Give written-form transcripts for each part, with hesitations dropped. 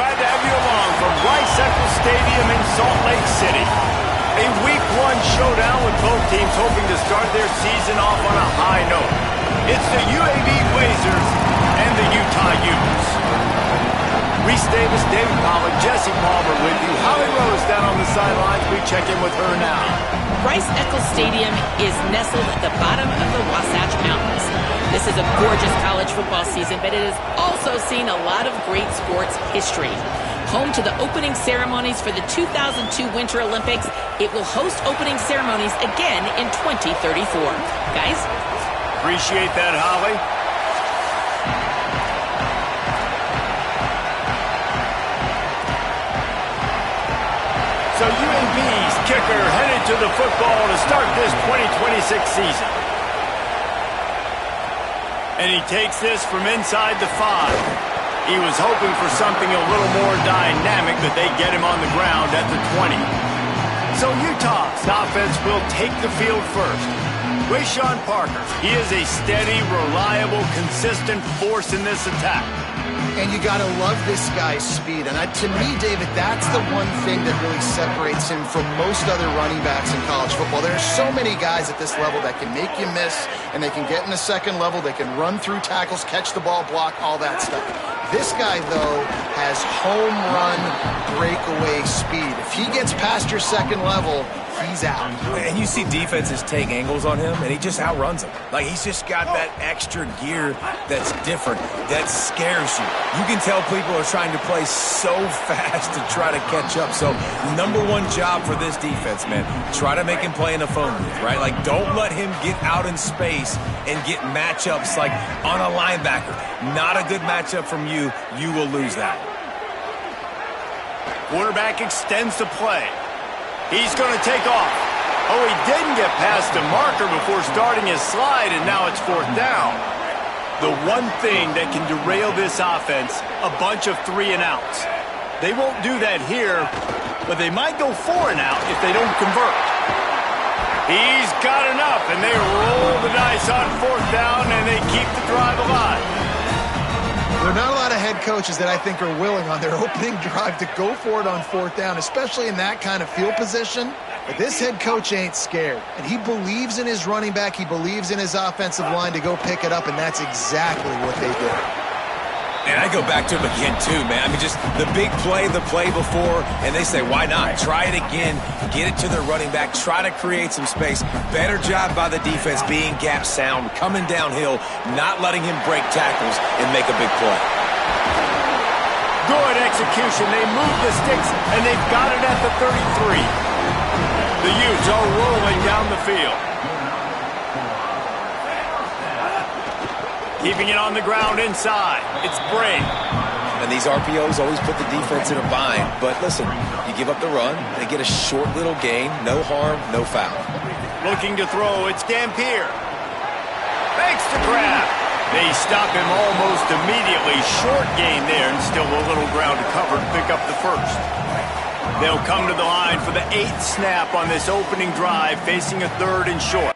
glad to have you along from Rice Eccles Stadium in Salt Lake City. A Week 1 showdown with both teams hoping to start their season off on a high note. It's the UAB Blazers and the Utah Utes. Reese Davis, David Pollack, Jesse Palmer with you. Holly Rose down on the sidelines. We check in with her now. Rice Eccles Stadium is nestled at the bottom of the Wasatch Mountains. This is a gorgeous college football season, but it has also seen a lot of great sports history. Home to the opening ceremonies for the 2002 Winter Olympics, it will host opening ceremonies again in 2034. Guys? Appreciate that, Holly. So UAB's kicker headed to the football to start this 2026 season. And he takes this from inside the 5. He was hoping for something a little more dynamic, but they get him on the ground at the 20. So Utah's offense will take the field first. Rayshon Parker, he is a steady, reliable, consistent force in this attack. And you got to love this guy's speed. And to me, David, that's the one thing that really separates him from most other running backs in college football. There are so many guys at this level that can make you miss, and they can get in the second level. They can run through tackles, catch the ball, block, all that stuff. This guy, though, has home run breakaway speed. If he gets past your second level, he's out. And you see defenses take angles on him, and he just outruns them. Like, he's just got that extra gear that's different, that scares you. You can tell people are trying to play so fast to try to catch up. So, number one job for this defense, man, try to make him play in a phone booth, right? Like, don't let him get out in space and get matchups like on a linebacker. Not a good matchup from you. You will lose that. Quarterback extends the play. He's going to take off. Oh, he didn't get past the marker before starting his slide, and now it's 4th down. The one thing that can derail this offense, a bunch of 3 and outs. They won't do that here, but they might go 4 and out if they don't convert. He's got enough, and they roll the dice on 4th down, and they keep the drive alive. There are not a lot of head coaches that I think are willing on their opening drive to go for it on 4th down, especially in that kind of field position. But this head coach ain't scared, and he believes in his running back. He believes in his offensive line to go pick it up, and that's exactly what they did. And I go back to him again, too, man. I mean, just the big play, the play before, and they say, why not? Try it again, get it to their running back, try to create some space. Better job by the defense being gap sound, coming downhill, not letting him break tackles and make a big play. Good execution. They move the sticks, and they've got it at the 33. The Utes are rolling down the field. Keeping it on the ground inside. It's Bray. And these RPOs always put the defense in a bind. But listen, you give up the run, they get a short little gain, no harm, no foul. Looking to throw, it's Dampier. Makes the grab. They stop him almost immediately. Short gain there, and still a little ground to cover to pick up the first. They'll come to the line for the 8th snap on this opening drive, facing a 3rd and short.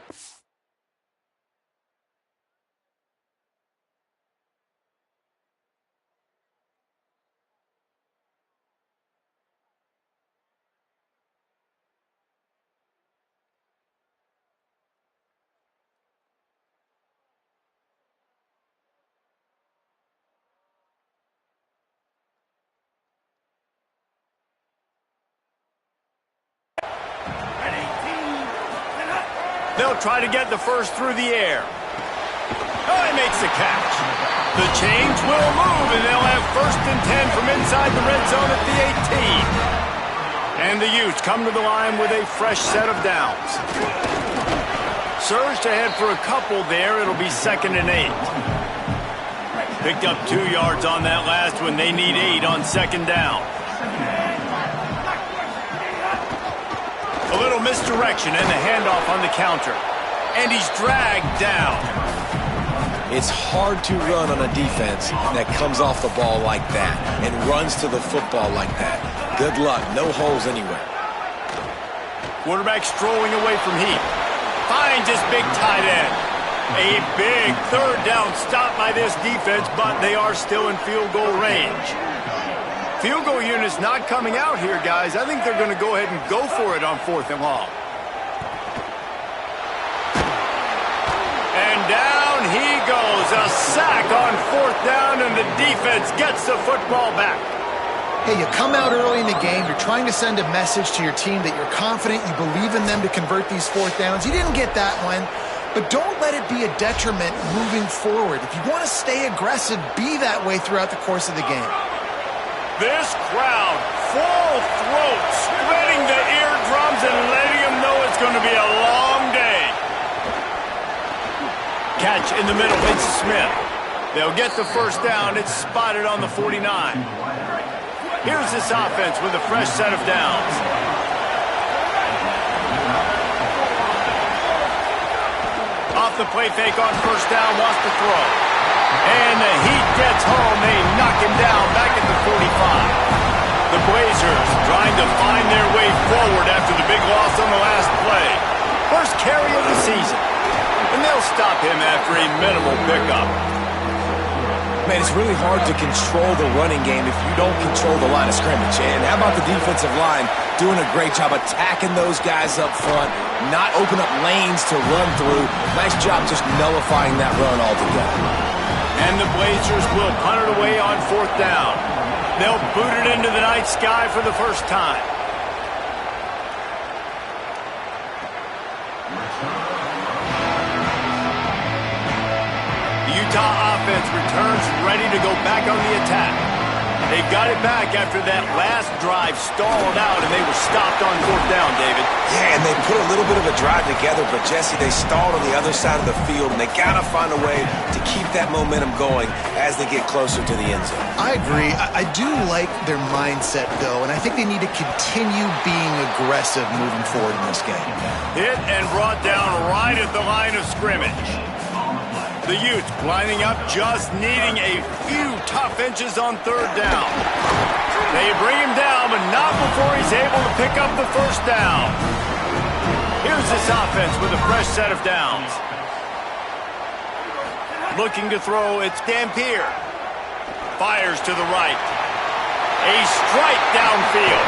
They'll try to get the first through the air. Oh, he makes the catch. The chains will move, and they'll have 1st and 10 from inside the red zone at the 18. And the Utes come to the line with a fresh set of downs. Surged ahead for a couple there. It'll be 2nd and 8. Picked up 2 yards on that last one. They need 8 on 2nd down. A little misdirection and the handoff on the counter. And he's dragged down. It's hard to run on a defense that comes off the ball like that and runs to the football like that. Good luck. No holes anywhere. Quarterback strolling away from Heath. Finds his big tight end. A big 3rd down stop by this defense, but they are still in field goal range. Field goal unit's not coming out here, guys. I think they're going to go ahead and go for it on 4th and long. And down he goes. A sack on 4th down, and the defense gets the football back. Hey, you come out early in the game, you're trying to send a message to your team that you're confident, you believe in them to convert these 4th downs. You didn't get that one, but don't let it be a detriment moving forward. If you want to stay aggressive, be that way throughout the course of the game. This crowd, full throat, spreading the eardrums and letting them know it's going to be a long day. Catch in the middle, it's Smith. They'll get the first down. It's spotted on the 49. Here's this offense with a fresh set of downs. Off the play fake on first down, wants to throw. And the heat gets home. They knock him down back at the 45. The Blazers trying to find their way forward after the big loss on the last play. First carry of the season. And they'll stop him after a minimal pickup. Man, it's really hard to control the running game if you don't control the line of scrimmage. And how about the defensive line doing a great job attacking those guys up front, not open up lanes to run through. Nice job just nullifying that run altogether. And the Blazers will punt it away on 4th down. They'll boot it into the night sky for the first time. The Utah offense returns ready to go back on the attack. They got it back after that last drive stalled out, and they were stopped on 4th down, David. Yeah, and they put a little bit of a drive together, but, Jesse, they stalled on the other side of the field, and they got to find a way to keep that momentum going as they get closer to the end zone. I agree. I do like their mindset, though, and I think they need to continue being aggressive moving forward in this game. Hit and brought down right at the line of scrimmage. The Utes lining up, just needing a few tough inches on 3rd down. They bring him down, but not before he's able to pick up the first down. Here's this offense with a fresh set of downs. Looking to throw, it's Dampier. Fires to the right. A strike downfield.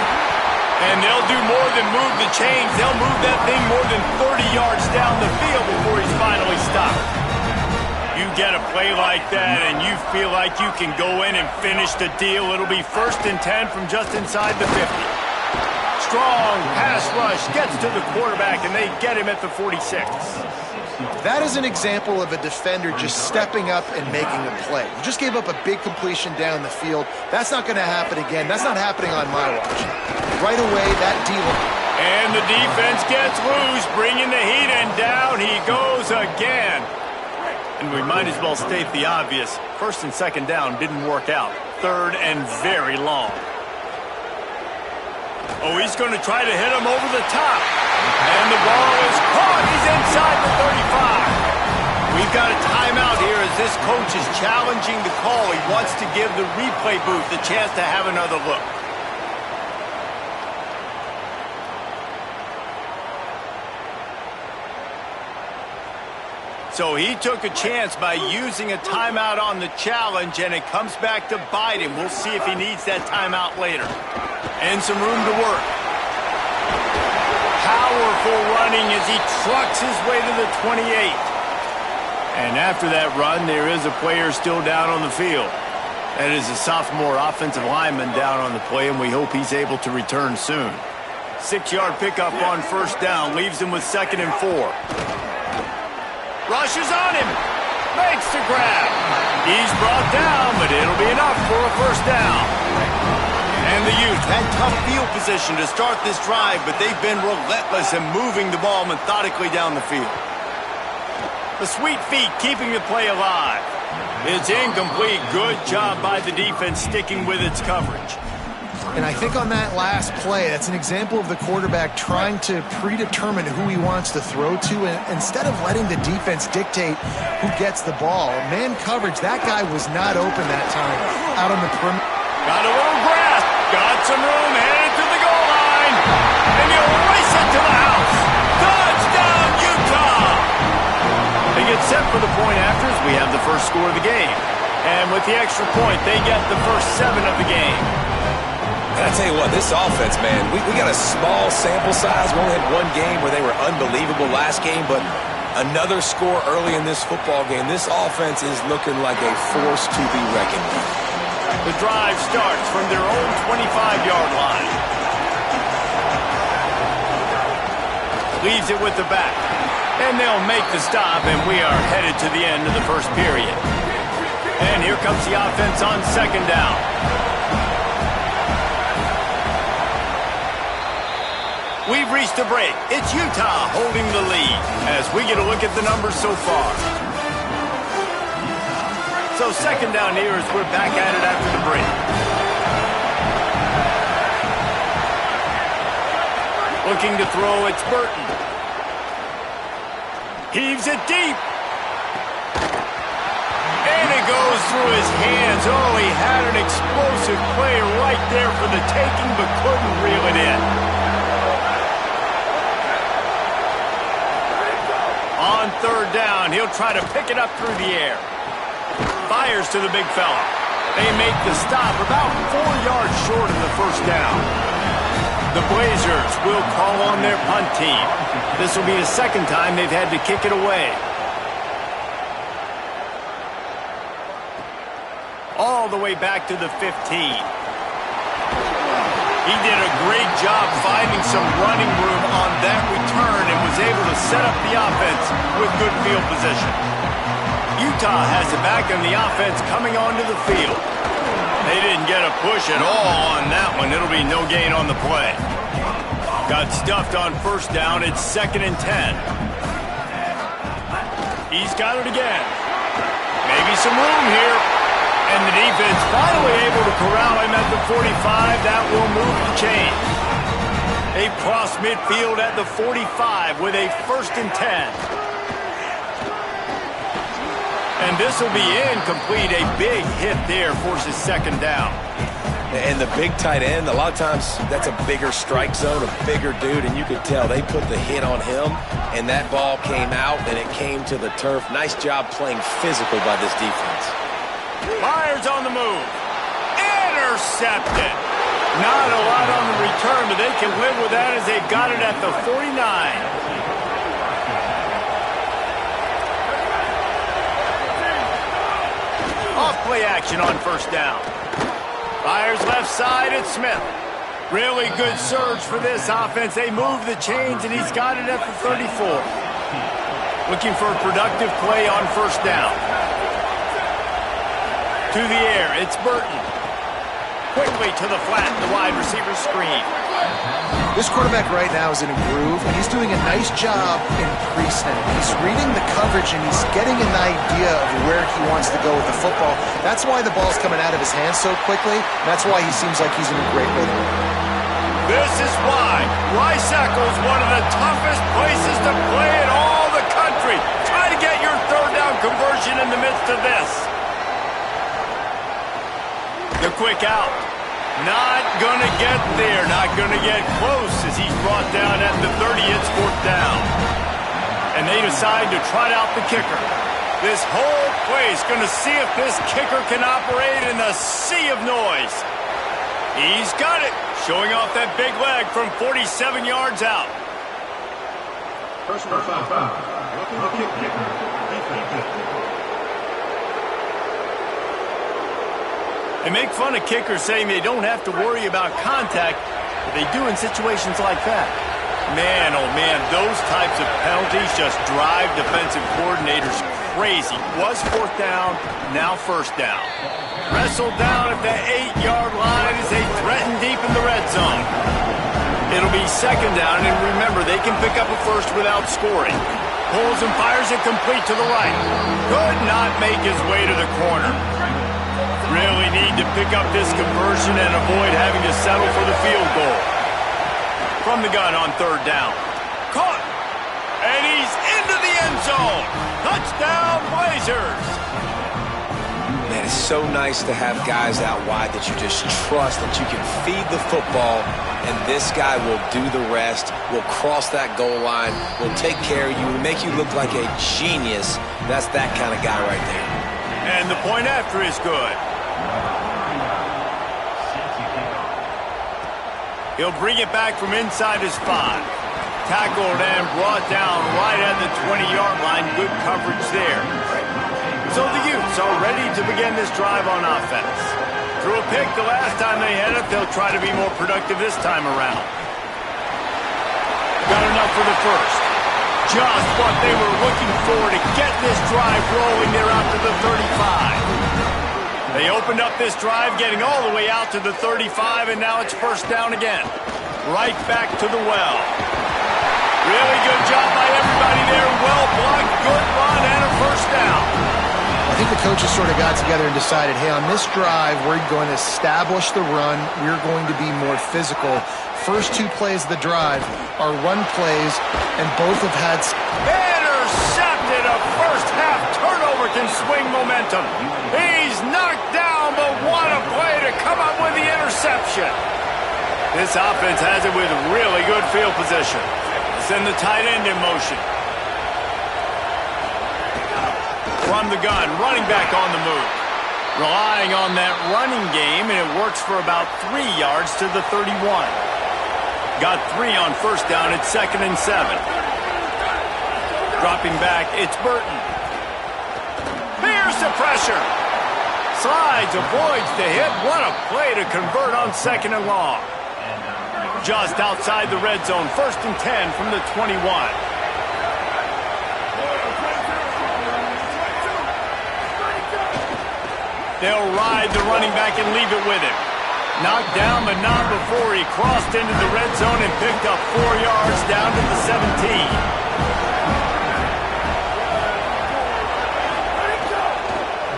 And they'll do more than move the chains. They'll move that thing more than 30 yards down the field before he's finally stopped. You get a play like that and you feel like you can go in and finish the deal. It'll be 1st and 10 from just inside the 50. Strong pass rush gets to the quarterback, and they get him at the 46. That is an example of a defender just stepping up and making a play. You just gave up a big completion down the field. That's not going to happen again. That's not happening on my watch. Right away, that deal. And the defense gets loose, bringing the heat, and down he goes again. And we might as well state the obvious. 1st and 2nd down didn't work out. 3rd and very long. Oh, he's going to try to hit him over the top. And the ball is caught. He's inside the 35. We've got a timeout here as this coach is challenging the call. He wants to give the replay booth the chance to have another look. So he took a chance by using a timeout on the challenge, and it comes back to bite him. We'll see if he needs that timeout later. And some room to work. Powerful running as he trucks his way to the 28. And after that run, there is a player still down on the field. That is a sophomore offensive lineman down on the play, and we hope he's able to return soon. 6-yard pickup on 1st down, leaves him with 2nd and 4. Rushes on him. Makes the grab. He's brought down, but it'll be enough for a 1st down. And the Utes had tough field position to start this drive, but they've been relentless in moving the ball methodically down the field. The sweet feet keeping the play alive. It's incomplete. Good job by the defense sticking with its coverage. And I think on that last play, that's an example of the quarterback trying to predetermine who he wants to throw to, and instead of letting the defense dictate who gets the ball. Man coverage, that guy was not open that time out on the perimeter. Got a little grass, got some room, headed to the goal line, and he'll race it to the house. Touchdown, Utah! They get set for the point after as we have the first score of the game. And with the extra point, they get the first 7 of the game. I tell you what, this offense, man, we got a small sample size. We only had one game where they were unbelievable last game, but another score early in this football game. This offense is looking like a force to be reckoned with. The drive starts from their own 25-yard line. Leaves it with the back. And they'll make the stop, and we are headed to the end of the first period. And here comes the offense on second down. We've reached a break. It's Utah holding the lead as we get a look at the numbers so far. So second down here as we're back at it after the break. Looking to throw, it's Burton. Heaves it deep. And it goes through his hands. Oh, he had an explosive play right there for the taking, but couldn't reel it in. On third down, he'll try to pick it up through the air. Fires to the big fella. They make the stop about 4 yards short of the first down. The Blazers will call on their punt team. This will be the second time they've had to kick it away. All the way back to the 15. He did a great job finding some running room on that return and was able to set up the offense with good field position. Utah has it back and the offense coming onto the field. They didn't get a push at all on that one. It'll be no gain on the play. Got stuffed on first down. It's 2nd and 10. He's got it again. Maybe some room here. And the defense finally able to corral him at the 45. That will move the chain. They cross midfield at the 45 with a 1st and 10. And this will be incomplete. A big hit there forces second down. And the big tight end, a lot of times that's a bigger strike zone, a bigger dude, and you could tell they put the hit on him, and that ball came out, and it came to the turf. Nice job playing physical by this defense. Myers on the move. Intercepted. Not a lot on the return, but they can live with that as they got it at the 49. Off play action on first down. Fires left side, it's Smith. Really good surge for this offense. They move the chains, and he's got it at the 34. Looking for a productive play on first down. To the air, it's Burton. Quickly to the flat, the wide receiver screen. This quarterback right now is in a groove, and he's doing a nice job increasing it. He's reading the coverage, and he's getting an idea of where he wants to go with the football. That's why the ball's coming out of his hands so quickly. That's why he seems like he's in a great rhythm. This is why Rice-Eccles is one of the toughest places to play in all the country. Try to get your third down conversion in the midst of this. The quick out. Not going to get there. Not going to get close as he's brought down at the 30. It's 4th down. And they decide to trot out the kicker. This whole place going to see if this kicker can operate in the sea of noise. He's got it. Showing off that big leg from 47 yards out. Personal foul. Kicker. They make fun of kickers saying they don't have to worry about contact, but they do in situations like that. Man, oh man, those types of penalties just drive defensive coordinators crazy. Was 4th down, now 1st down. Wrestled down at the 8-yard line as they threaten deep in the red zone. It'll be 2nd down, and remember, they can pick up a first without scoring. Pulls and fires it complete to the right. Could not make his way to the corner. Really need to pick up this conversion and avoid having to settle for the field goal. From the gun on 3rd down. Caught. And he's into the end zone. Touchdown, Blazers. Man, it's so nice to have guys out wide that you just trust that you can feed the football, and this guy will do the rest, will cross that goal line, will take care of you, will make you look like a genius. That's that kind of guy right there. And the point after is good. He'll bring it back from inside his 5. Tackled and brought down right at the 20-yard line. Good coverage there. So the Utes are ready to begin this drive on offense. Threw a pick the last time they had it. They'll try to be more productive this time around. Got enough for the first. Just what they were looking for to get this drive rolling. They're out to the 35. They opened up this drive, getting all the way out to the 35, and now it's first down again. Right back to the well. Really good job by everybody there. Well blocked, good run, and a first down. I think the coaches sort of got together and decided, hey, on this drive, we're going to establish the run. We're going to be more physical. First 2 plays of the drive are run plays, and both have had... Intercepted. A first-half turnover can swing momentum. He's knocked down, but what a play to come up with the interception. This offense has it with really good field position. Send the tight end in motion. From the gun, running back on the move. Relying on that running game, and it works for about 3 yards to the 31. Got 3 on first down. It's 2nd and 7. Dropping back, it's Burton. Here's the pressure. Slides, avoids the hit. What a play to convert on 2nd and long. Just outside the red zone, 1st and 10 from the 21. They'll ride the running back and leave it with him. Knocked down, but not before he crossed into the red zone and picked up 4 yards down to the 17.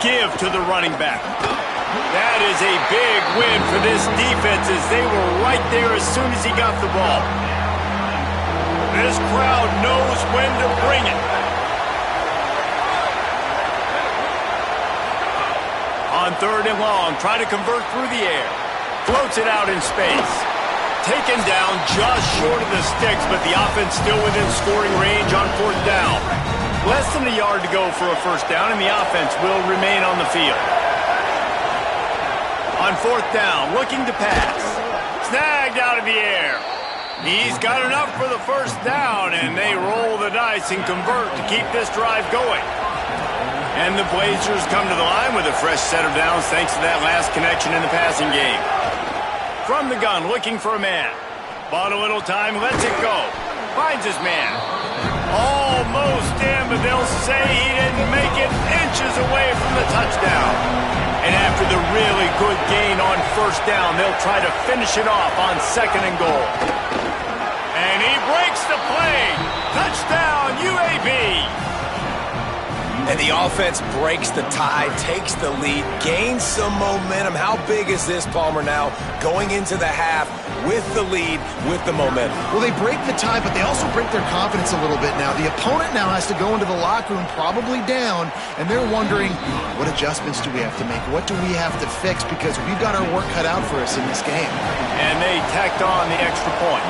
Give to the running back. That is a big win for this defense as they were right there as soon as he got the ball. This crowd knows when to bring it. On 3rd and long, trying to convert through the air. Floats it out in space. Taken down just short of the sticks, but the offense still within scoring range on 4th down. Less than a yard to go for a first down, and the offense will remain on the field. On 4th down, looking to pass. Snagged out of the air. He's got enough for the first down, and they roll the dice and convert to keep this drive going. And the Blazers come to the line with a fresh set of downs thanks to that last connection in the passing game. From the gun, looking for a man. Bought a little time, lets it go. Finds his man. Almost in, but they'll say he didn't make it, inches away from the touchdown. And after the really good gain on first down, they'll try to finish it off on 2nd and goal. And he breaks the play. Touchdown, UAB. And the offense breaks the tie, takes the lead, gains some momentum. How big is this, Palmer, now going into the half with the lead, with the momentum? Well, they break the tie, but they also break their confidence a little bit now. The opponent now has to go into the locker room probably down, and they're wondering, what adjustments do we have to make? What do we have to fix? Because we've got our work cut out for us in this game. And they tacked on the extra point.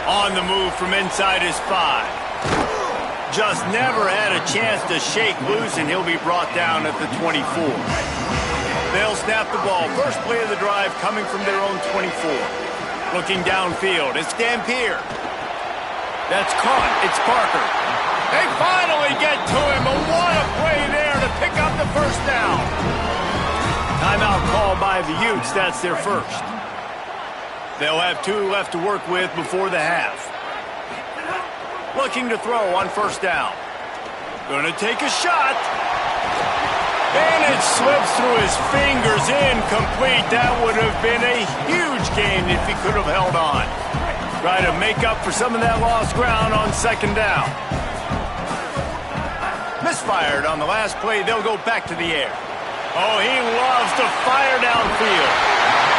On the move from inside his 5. Just never had a chance to shake loose, and he'll be brought down at the 24. They'll snap the ball. First play of the drive coming from their own 24. Looking downfield, it's Dampier. That's caught. It's Parker. They finally get to him, but what a play there to pick up the first down. Timeout called by the Utes. That's their first. They'll have 2 left to work with before the half. Looking to throw on first down. Gonna take a shot. And it slips through his fingers, incomplete. That would have been a huge gain if he could have held on. Try to make up for some of that lost ground on 2nd down. Misfired on the last play. They'll go back to the air. Oh, he loves to fire downfield.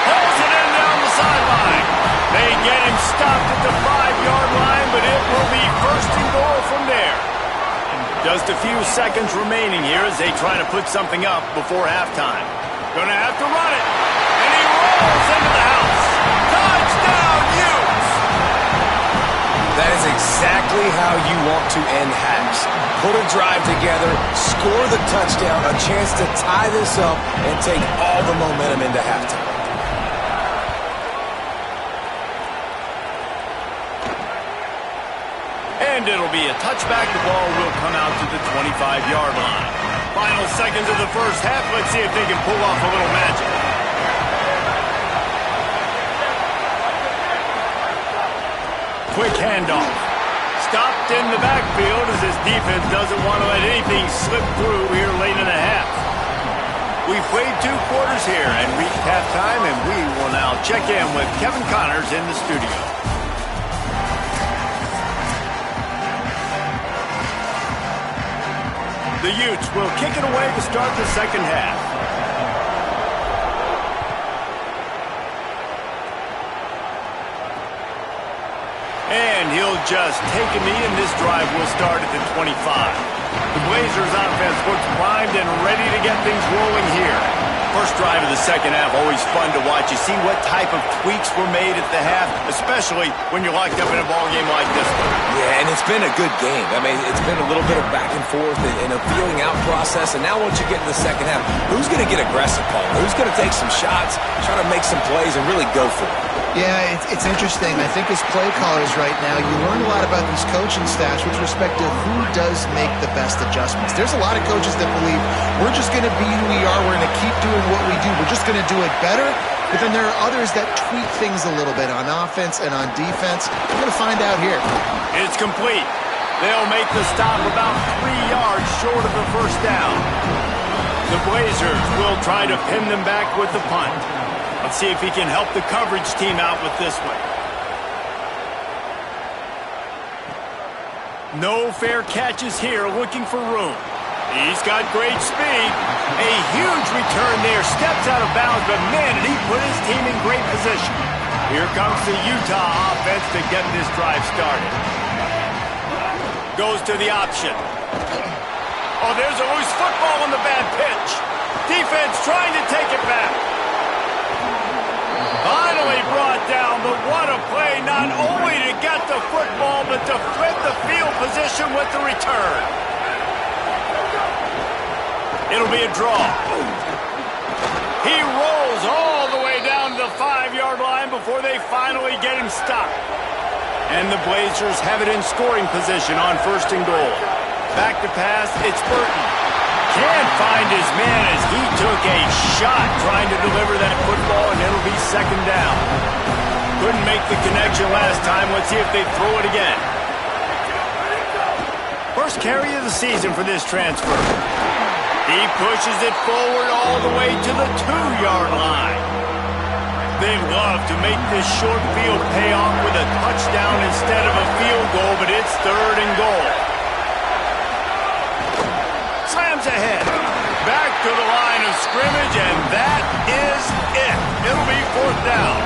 Pulls it in down the sideline. They get him stopped at the 5-yard line, but it will be 1st and goal from there. Just a few seconds remaining here as they try to put something up before halftime. Gonna have to run it. And he rolls into the house. Touchdown, Utes! That is exactly how you want to end halves. Put a drive together, score the touchdown, a chance to tie this up, and take all the momentum into halftime. And it'll be a touchback. The ball will come out to the 25-yard line. Final seconds of the first half. Let's see if they can pull off a little magic. Quick handoff. Stopped in the backfield as this defense doesn't want to let anything slip through here late in the half. We've played 2 quarters here and reached halftime, and we will now check in with Kevin Connors in the studio. The Utes will kick it away to start the second half. And he'll just take a knee, and this drive will start at the 25. The Blazers offense looks primed and ready to get things rolling here. First drive of the second half, always fun to watch. You see what type of tweaks were made at the half, especially when you're locked up in a ball game like this one. Yeah, and it's been a good game. I mean, it's been a little bit of back and forth and a feeling out process. And now once you get in the second half, who's going to get aggressive, Paul? Who's going to take some shots, try to make some plays, and really go for it? Yeah, it's interesting. I think as play callers right now, you learn a lot about these coaching staffs with respect to who does make the best adjustments. There's a lot of coaches that believe we're just going to be who we are. We're going to keep doing what we do. We're just going to do it better. But then there are others that tweak things a little bit on offense and on defense. We're going to find out here. It's complete. They'll make the stop about 3 yards short of the first down. The Blazers will try to pin them back with the punt. Let's see if he can help the coverage team out with this one. No fair catches here, looking for room. He's got great speed. A huge return there. Steps out of bounds, but man, did he put his team in great position. Here comes the Utah offense to get this drive started. Goes to the option. Oh, there's a loose football on the bad pitch. Defense trying to take it back. Finally brought down, but what a play, not only to get the football, but to flip the field position with the return. It'll be a draw. He rolls all the way down to the 5-yard line before they finally get him stopped. And the Blazers have it in scoring position on 1st and goal. Back to pass, it's Burton. Can't find his man as he took a shot trying to deliver that football, and it'll be 2nd down. Couldn't make the connection last time. Let's see if they throw it again. First carry of the season for this transfer. He pushes it forward all the way to the 2-yard line. They love to make this short field pay off with a touchdown instead of a field goal, but it's 3rd and goal. Slams ahead. Back to the line of scrimmage, and that is it. It'll be 4th down.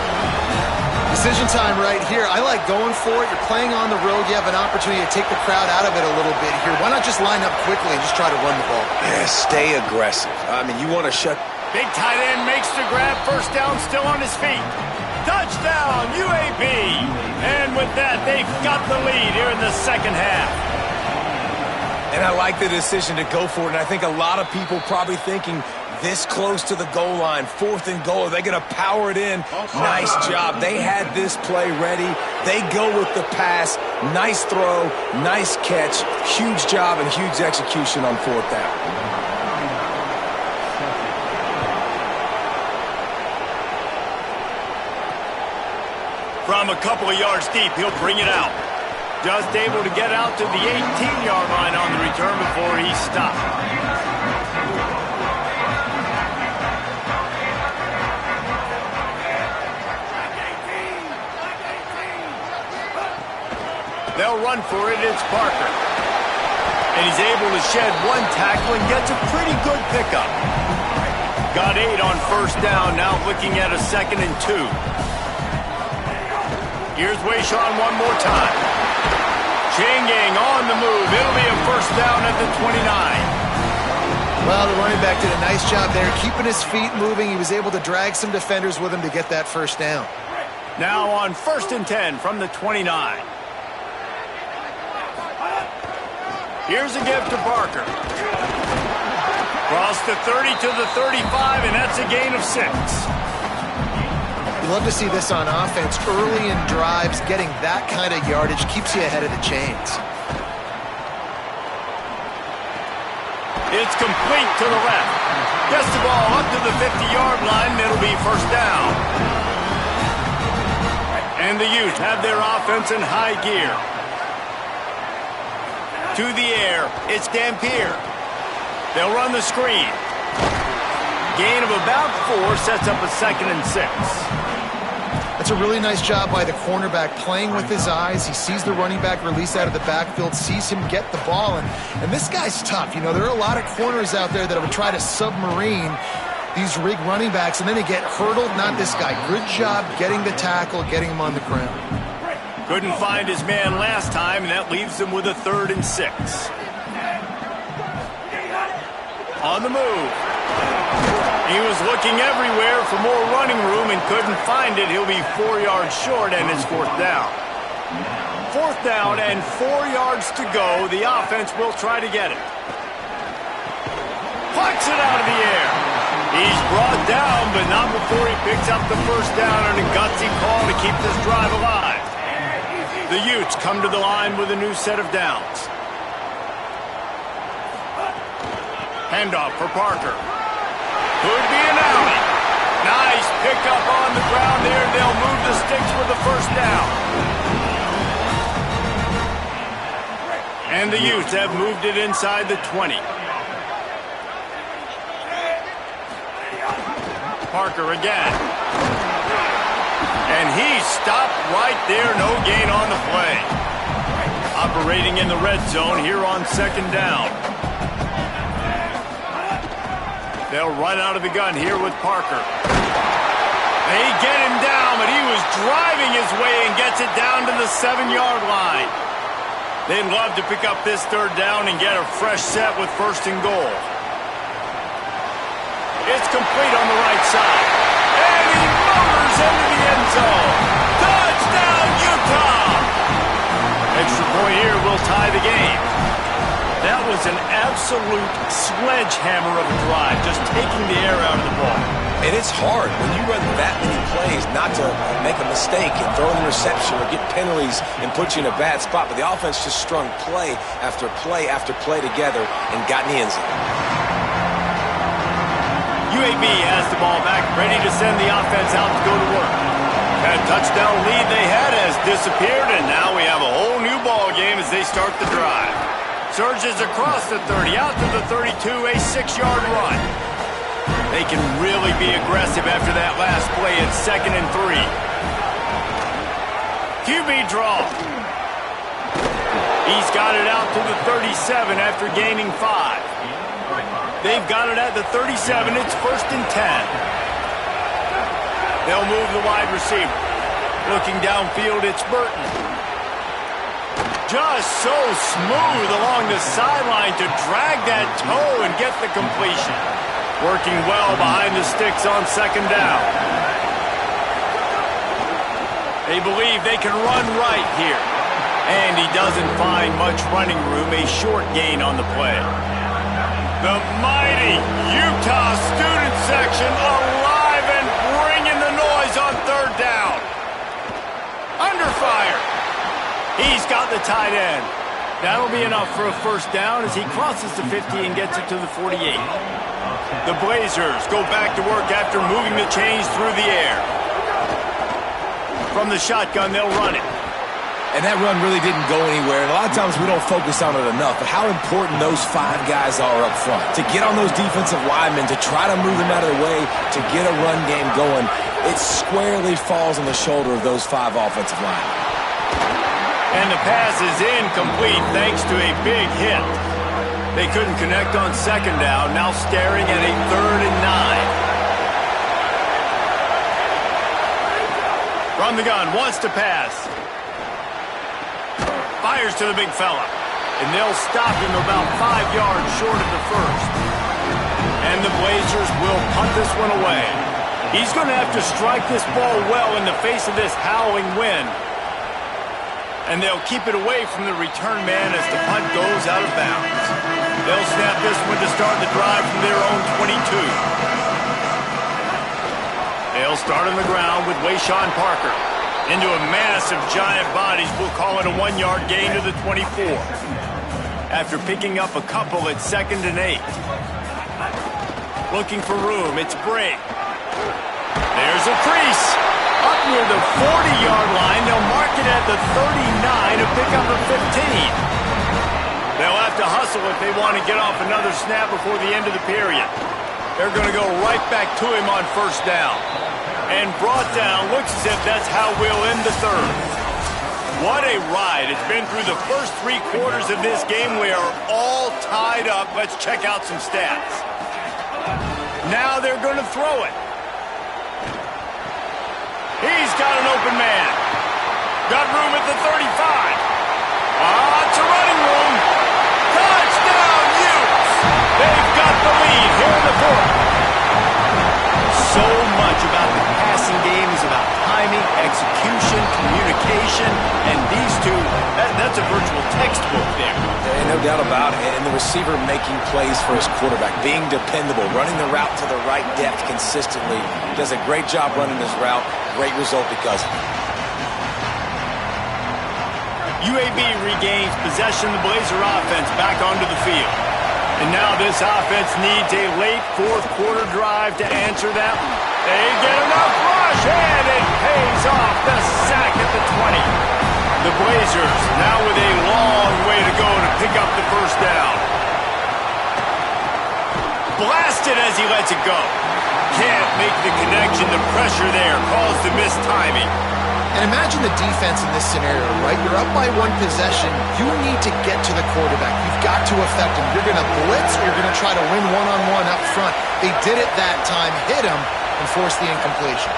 Decision time right here. I like going for it. You're playing on the road. You have an opportunity to take the crowd out of it a little bit here. Why not just line up quickly and just try to run the ball? Yeah, stay aggressive. I mean, you want to shut... Big tight end makes the grab. 1st down, still on his feet. Touchdown, UAB. And with that, they've got the lead here in the second half. And I like the decision to go for it. And I think a lot of people probably thinking this close to the goal line, 4th and goal, are they going to power it in? Nice job. They had this play ready. They go with the pass. Nice throw, nice catch. Huge job and huge execution on 4th down. From a couple of yards deep, he'll bring it out. Just able to get out to the 18-yard line on the return before he stopped. They'll run for it. It's Parker. And he's able to shed 1 tackle and gets a pretty good pickup. Got 8 on 1st down. Now looking at a 2nd and 2. Here's Wayshawn one more time. Changing on the move. It'll be a 1st down at the 29. Well, the running back did a nice job there, keeping his feet moving. He was able to drag some defenders with him to get that 1st down. Now on 1st and 10 from the 29. Here's a give to Parker. Cross the 30 to the 35, and that's a gain of 6. You love to see this on offense. Early in drives, getting that kind of yardage keeps you ahead of the chains. It's complete to the left. Gets the ball up to the 50-yard line, and it'll be first down. And the Utes have their offense in high gear. To the air, it's Dampier. They'll run the screen. Gain of about 4 sets up a 2nd and 6. That's a really nice job by the cornerback, playing with his eyes. He sees the running back release out of the backfield, sees him get the ball, and this guy's tough. You know, there are a lot of corners out there that would try to submarine these rig running backs, and then they get hurdled. Not this guy. Good job getting the tackle, getting him on the ground. Couldn't find his man last time, and that leaves them with a 3rd and 6. On the move. He was looking everywhere for more running room and couldn't find it. He'll be 4 yards short, and it's 4th down. 4th down and 4 yards to go. The offense will try to get it. Plucks it out of the air. He's brought down, but not before he picks up the first down on a gutsy call to keep this drive alive. The Utes come to the line with a new set of downs. Handoff for Parker. Could be an alley. Nice pickup on the ground there. They'll move the sticks with the first down. And the Utes have moved it inside the 20. Parker again. And he stopped right there. No gain on the play. Operating in the red zone here on 2nd down. They'll run out of the gun here with Parker. They get him down, but he was driving his way and gets it down to the 7-yard line. They'd love to pick up this 3rd down and get a fresh set with 1st and goal. It's complete on the right side. And he motors into the end zone. Touchdown, Utah! Extra point here will tie the game. That was an absolute sledgehammer of a drive, just taking the air out of the ball. And it's hard when you run that many plays not to make a mistake and throw an interception or get penalties and put you in a bad spot. But the offense just strung play after play after play together and got in the end zone. UAB has the ball back, ready to send the offense out to go to work. That touchdown lead they had has disappeared, and now we have a whole new ball game as they start the drive. Surges across the 30, out to the 32, a 6-yard run. They can really be aggressive after that last play. It's 2nd and 3. QB draw. He's got it out to the 37 after gaining 5. They've got it at the 37. It's 1st and 10. They'll move the wide receiver. Looking downfield, it's Burton. Just so smooth along the sideline to drag that toe and get the completion. Working well behind the sticks on 2nd down. They believe they can run right here. And he doesn't find much running room, a short gain on the play. The mighty Utah student section alive and bringing the noise on 3rd down. Under fire. He's got the tight end. That'll be enough for a first down as he crosses the 50 and gets it to the 48. The Blazers go back to work after moving the chains through the air. From the shotgun, they'll run it. And that run really didn't go anywhere. And a lot of times we don't focus on it enough, but how important those 5 guys are up front. To get on those defensive linemen, to try to move them out of the way, to get a run game going, it squarely falls on the shoulder of those 5 offensive linemen. And the pass is incomplete thanks to a big hit. They couldn't connect on 2nd down, now staring at a 3rd and 9. From the gun, wants to pass. Fires to the big fella. And they'll stop him about 5 yards short of the 1st. And the Blazers will punt this one away. He's going to have to strike this ball well in the face of this howling wind. And they'll keep it away from the return man as the punt goes out of bounds. They'll snap this one to start the drive from their own 22. They'll start on the ground with Wayshawn Parker. Into a mass of giant bodies, we'll call it a 1-yard gain to the 24. After picking up a couple at 2nd and 8. Looking for room, it's Bray. There's a crease. Up near the 40-yard line, they'll mark it at the 39 to pick up a 15. They'll have to hustle if they want to get off another snap before the end of the period. They're going to go right back to him on 1st down. And brought down, looks as if that's how we'll end the 3rd. What a ride. It's been through the first 3 quarters of this game. We are all tied up. Let's check out some stats. Now they're going to throw it. He's got an open man. Got room at the 35. It's a running room. Touchdown, Utes. They've got the lead here in the 4th. So much about the passing game is about timing, execution, communication, and these two, that's a virtual textbook there. Yeah, no doubt about it. And the receiver making plays for his quarterback, being dependable, running the route to the right depth consistently. Does a great job running his route. Great result because of it. UAB regains possession of the Blazer offense back onto the field. And now this offense needs a late 4th quarter drive to answer that one. They get enough rush, and it pays off. The sack at the 20. The Blazers now with a long way to go to pick up the 1st down. Blasted as he lets it go. Can't make the connection. The pressure there caused the missed timing. And imagine the defense in this scenario, right? You're up by 1 possession. You need to get to the quarterback. You've got to affect him. You're going to blitz or you're going to try to win one-on-one up front. They did it that time, hit him, and forced the incompletion.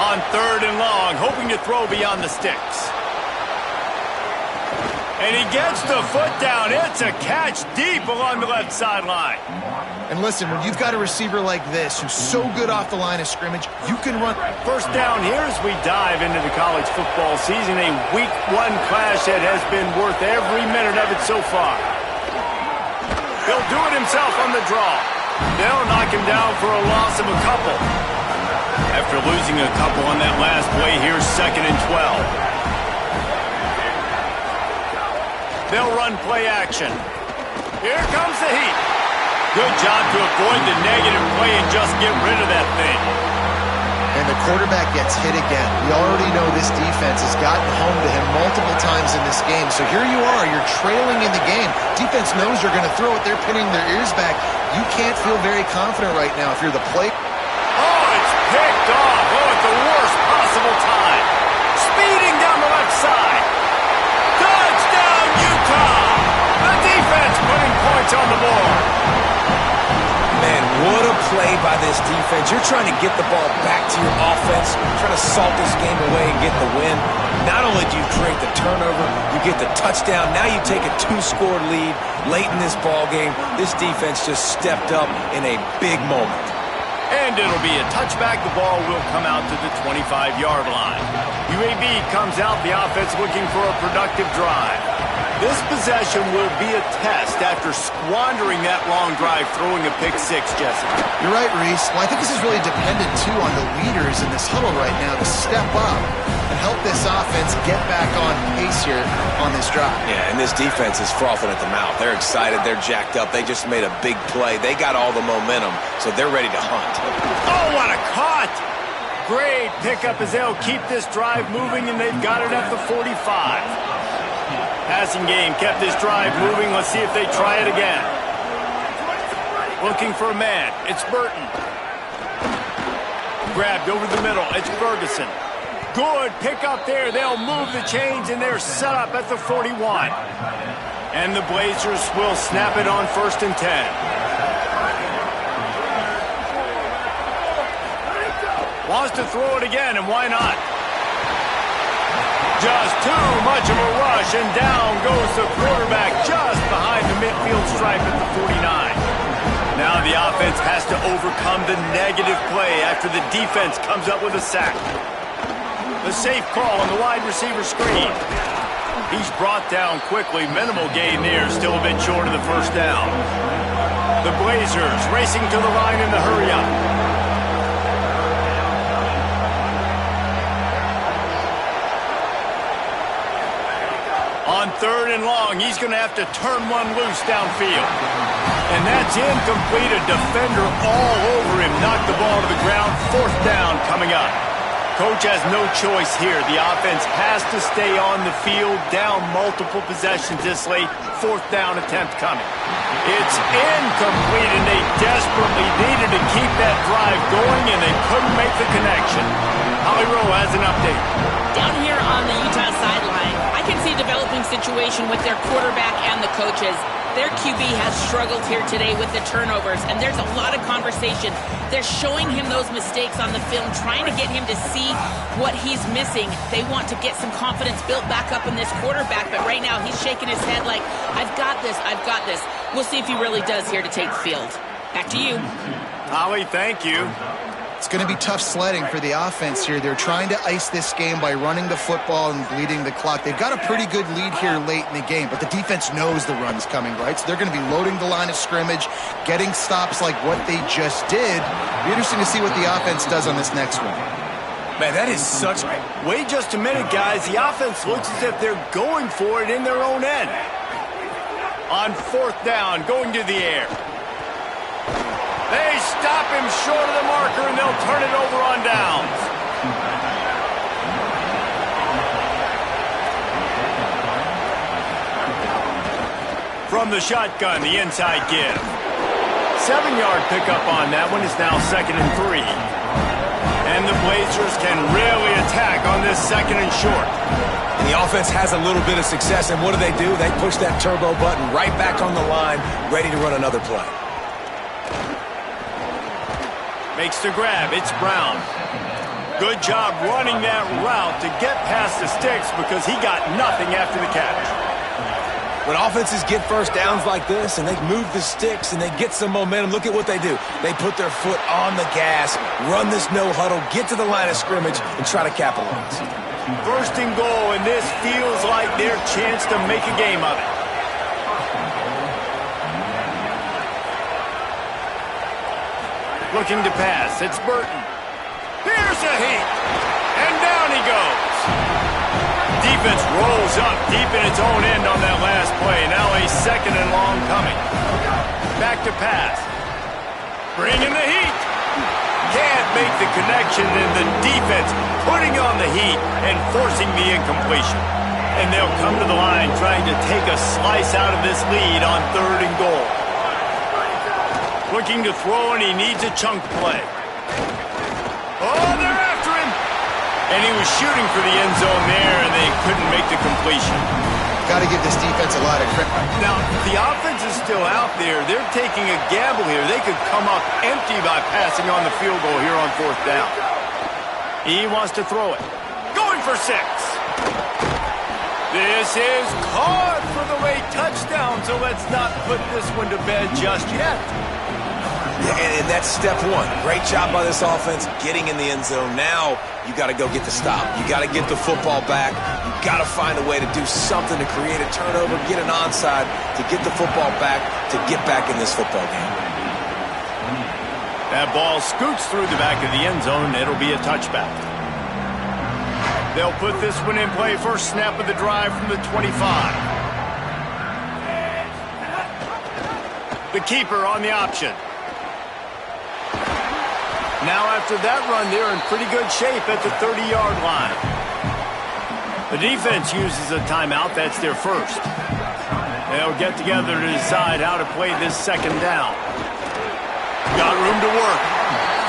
On 3rd and long, hoping to throw beyond the sticks. And he gets the foot down. It's a catch deep along the left sideline. And listen, when you've got a receiver like this who's so good off the line of scrimmage, you can run. 1st down here as we dive into the college football season. A week 1 clash that has been worth every minute of it so far. He'll do it himself on the draw. They'll knock him down for a loss of a couple. After losing a couple on that last play, here's 2nd and 12. They'll run play action. Here comes the heat. Good job to avoid the negative play and just get rid of that thing. And the quarterback gets hit again. We already know this defense has gotten home to him multiple times in this game. So here you are, you're trailing in the game. Defense knows you're going to throw it. They're pinning their ears back. You can't feel very confident right now if you're the play. Oh, it's picked off. Oh, at the worst possible time. Speeding down the left side. Touchdown, Utah! The defense putting points on the board. Man, what a play by this defense. You're trying to get the ball back to your offense, trying to salt this game away and get the win. Not only do you create the turnover, you get the touchdown. Now you take a 2-score lead late in this ball game. This defense just stepped up in a big moment. And it'll be a touchback. The ball will come out to the 25-yard line. UAB comes out, the offense looking for a productive drive. This possession will be a test after squandering that long drive, throwing a pick 6, Jesse. You're right, Reese. Well, I think this is really dependent, too, on the leaders in this huddle right now to step up and help this offense get back on pace here on this drive. Yeah, and this defense is frothing at the mouth. They're excited. They're jacked up. They just made a big play. They got all the momentum, so they're ready to hunt. Oh, what a caught! Great pickup as they'll keep this drive moving, and they've got it at the 45. Passing game kept this drive moving. Let's see if they try it again. Looking for a man. It's Burton. Grabbed over the middle. It's Ferguson. Good pickup there. They'll move the chains, and they're set up at the 41. And the Blazers will snap it on 1st and 10. Wants to throw it again, and why not? Just too much of a rush, and down goes the quarterback just behind the midfield stripe at the 49. Now the offense has to overcome the negative play after the defense comes up with a sack. The safe call on the wide receiver screen. He's brought down quickly. Minimal gain there. Still a bit short of the first down. The Blazers racing to the line in the hurry-up. On 3rd and long, he's going to have to turn one loose downfield. And that's incomplete. A defender all over him. Knocked the ball to the ground. 4th down coming up. Coach has no choice here. The offense has to stay on the field, down multiple possessions this late. 4th down attempt coming. It's incomplete, and they desperately needed to keep that drive going, and they couldn't make the connection. Holly Rowe has an update. Down here on the Utah sideline, I can see a developing situation with their quarterback and the coaches. Their QB has struggled here today with the turnovers, and there's a lot of conversation. They're showing him those mistakes on the film, trying to get him to see what he's missing. They want to get some confidence built back up in this quarterback, but right now he's shaking his head like, I've got this, I've got this. We'll see if he really does here to take the field. Back to you. Holly, thank you. It's going to be tough sledding for the offense here. They're trying to ice this game by running the football and bleeding the clock. They've got a pretty good lead here late in the game, but the defense knows the run's coming, right? So they're going to be loading the line of scrimmage, getting stops like what they just did. Be interesting to see what the offense does on this next one. Man, that is such... Wait just a minute, guys. The offense looks as if they're going for it in their own end. On 4th down, going to the air. They stop him short of the marker, and they'll turn it over on downs. From the shotgun, the inside give. 7-yard pickup on that one is now 2nd and 3. And the Blazers can really attack on this 2nd and short. And the offense has a little bit of success, and what do? They push that turbo button right back on the line, ready to run another play. Makes the grab. It's Brown. Good job running that route to get past the sticks because he got nothing after the catch. When offenses get first downs like this and they move the sticks and they get some momentum, look at what they do. They put their foot on the gas, run this no huddle, get to the line of scrimmage, and try to capitalize. 1st and goal, and this feels like their chance to make a game of it. Looking to pass. It's Burton. Here's a heat. And down he goes. Defense rolls up deep in its own end on that last play. Now a 2nd and long coming. Back to pass. Bringing the heat. Can't make the connection, and the defense putting on the heat and forcing the incompletion. And they'll come to the line trying to take a slice out of this lead on 3rd and goal. Looking to throw, and he needs a chunk play. Oh, they're after him! And he was shooting for the end zone there, and they couldn't make the completion. Got to give this defense a lot of credit. Now, the offense is still out there. They're taking a gamble here. They could come up empty by passing on the field goal here on 4th down. He wants to throw it. Going for 6. This is caught for the late touchdown, so let's not put this one to bed just yet. And that's step one. Great job by this offense getting in the end zone. Now you got to go get the stop. You got to get the football back. You got to find a way to do something to create a turnover, get an onside, to get the football back, to get back in this football game. That ball scoots through the back of the end zone. It'll be a touchback. They'll put this one in play. First snap of the drive from the 25. The keeper on the option. Now after that run, they're in pretty good shape at the 30-yard line. The defense uses a timeout. That's their first. They'll get together to decide how to play this 2nd down. Got room to work.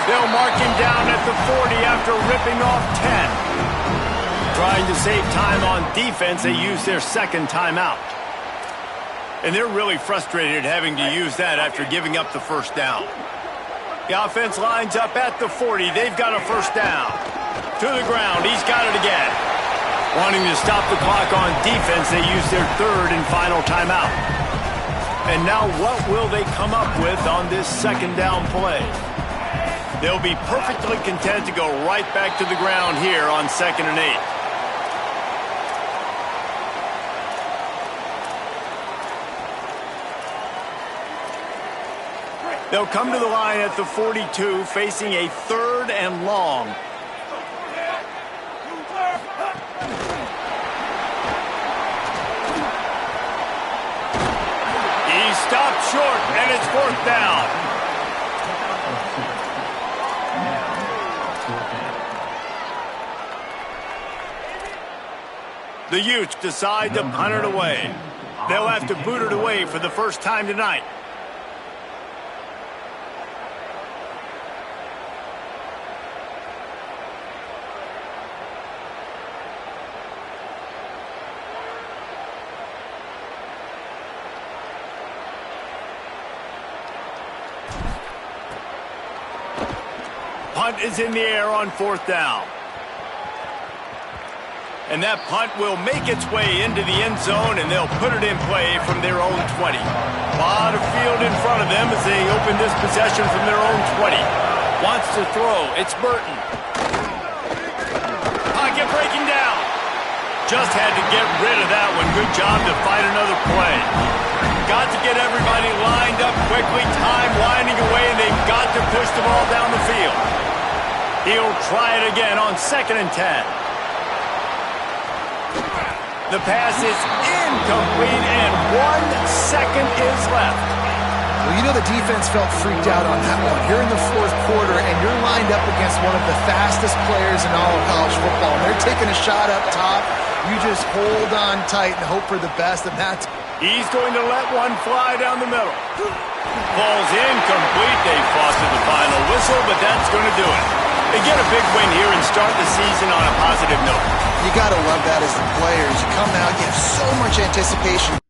They'll mark him down at the 40 after ripping off 10. Trying to save time on defense, they use their 2nd timeout. And they're really frustrated having to use that after giving up the 1st down. The offense lines up at the 40. They've got a 1st down. To the ground. He's got it again. Wanting to stop the clock on defense, they use their 3rd and final timeout. And now what will they come up with on this 2nd down play? They'll be perfectly content to go right back to the ground here on 2nd and 8. They'll come to the line at the 42, facing a 3rd and long. He stopped short, and it's 4th down. The Utes decide to punt it away. They'll have to boot it away for the first time tonight. Punt is in the air on 4th down. And that punt will make its way into the end zone, and they'll put it in play from their own 20. A lot of field in front of them as they open this possession from their own 20. Wants to throw. It's Burton. Pocket breaking down. Just had to get rid of that one. Good job to fight another play. Got to get everybody lined up quickly. Time winding away, and they've got to push the ball down the field. He'll try it again on 2nd and 10. The pass is incomplete, and 1 second is left. Well, you know the defense felt freaked out on that one. You're in the 4th quarter, and you're lined up against one of the fastest players in all of college football. And they're taking a shot up top. You just hold on tight and hope for the best, and that's... He's going to let one fly down the middle. Ball's incomplete. They fought to the final whistle, but that's going to do it. They get a big win here and start the season on a positive note. You got to love that as the players. You come out, you have so much anticipation.